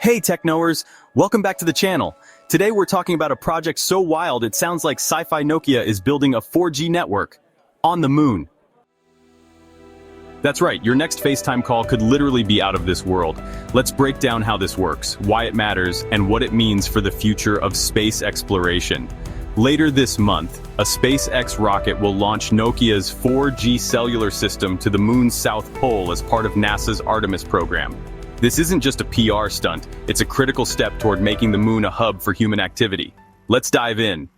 Hey Techknowers, welcome back to the channel. Today we're talking about a project so wild it sounds like sci-fi Nokia is building a 4G network on the moon. That's right, your next FaceTime call could literally be out of this world. Let's break down how this works, why it matters, and what it means for the future of space exploration. Later this month, a SpaceX rocket will launch Nokia's 4G cellular system to the moon's south pole as part of NASA's Artemis program. This isn't just a PR stunt, it's a critical step toward making the moon a hub for human activity. Let's dive in.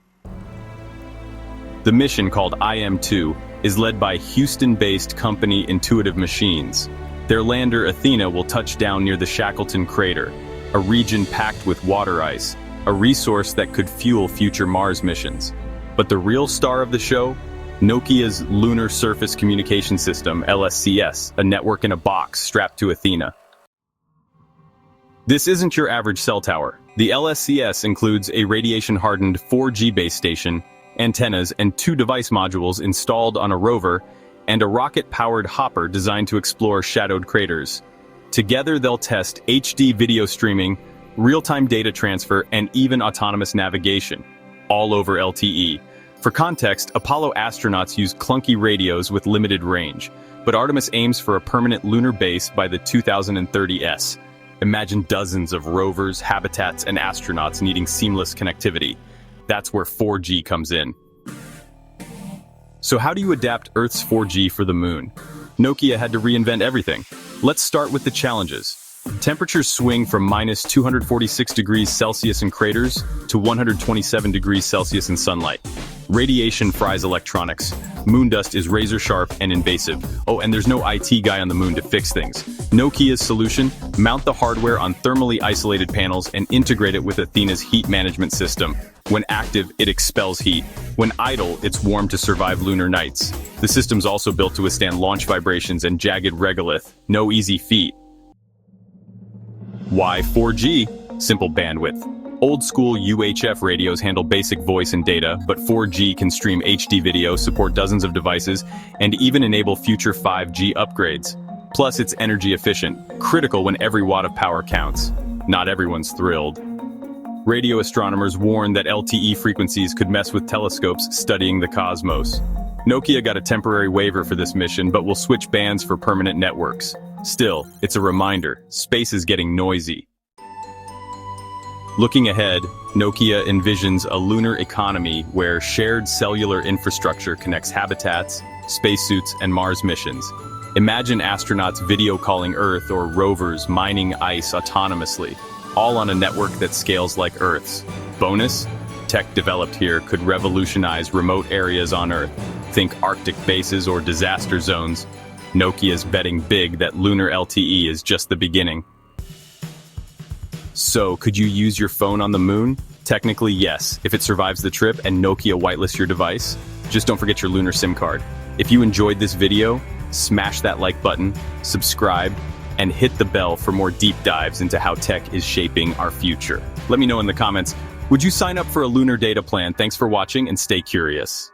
The mission, called IM-2, is led by Houston-based company Intuitive Machines. Their lander Athena will touch down near the Shackleton crater, a region packed with water ice, a resource that could fuel future Mars missions. But the real star of the show? Nokia's Lunar Surface Communication System, LSCS, a network in a box strapped to Athena. This isn't your average cell tower. The LSCS includes a radiation-hardened 4G base station, antennas, and 2 device modules installed on a rover, and a rocket-powered hopper designed to explore shadowed craters. Together they'll test HD video streaming, real-time data transfer, and even autonomous navigation, all over LTE. For context, Apollo astronauts use clunky radios with limited range, but Artemis aims for a permanent lunar base by the 2030s. Imagine dozens of rovers, habitats, and astronauts needing seamless connectivity. That's where 4G comes in. So how do you adapt Earth's 4G for the moon? Nokia had to reinvent everything. Let's start with the challenges. Temperatures swing from minus 246 degrees Celsius in craters to 127 degrees Celsius in sunlight. Radiation fries electronics. Moon dust is razor sharp and invasive. Oh, and there's no IT guy on the moon to fix things. Nokia's solution? Mount the hardware on thermally isolated panels and integrate it with Athena's heat management system. When active, it expels heat. When idle, it's warm to survive lunar nights. The system's also built to withstand launch vibrations and jagged regolith. No easy feat. Why 4G? Simple bandwidth. Old-school UHF radios handle basic voice and data, but 4G can stream HD video, support dozens of devices, and even enable future 5G upgrades. Plus, it's energy efficient, critical when every watt of power counts. Not everyone's thrilled. Radio astronomers warn that LTE frequencies could mess with telescopes studying the cosmos. Nokia got a temporary waiver for this mission, but will switch bands for permanent networks. Still, it's a reminder, space is getting noisy. Looking ahead, Nokia envisions a lunar economy where shared cellular infrastructure connects habitats, spacesuits, and Mars missions. Imagine astronauts video calling Earth or rovers mining ice autonomously, all on a network that scales like Earth's. Bonus? Tech developed here could revolutionize remote areas on Earth. Think Arctic bases or disaster zones. Nokia's betting big that lunar LTE is just the beginning. So, could you use your phone on the moon? Technically, yes, if it survives the trip and Nokia whitelists your device. Just don't forget your lunar SIM card. If you enjoyed this video, smash that like button, subscribe, and hit the bell for more deep dives into how tech is shaping our future. Let me know in the comments, would you sign up for a lunar data plan? Thanks for watching and stay curious.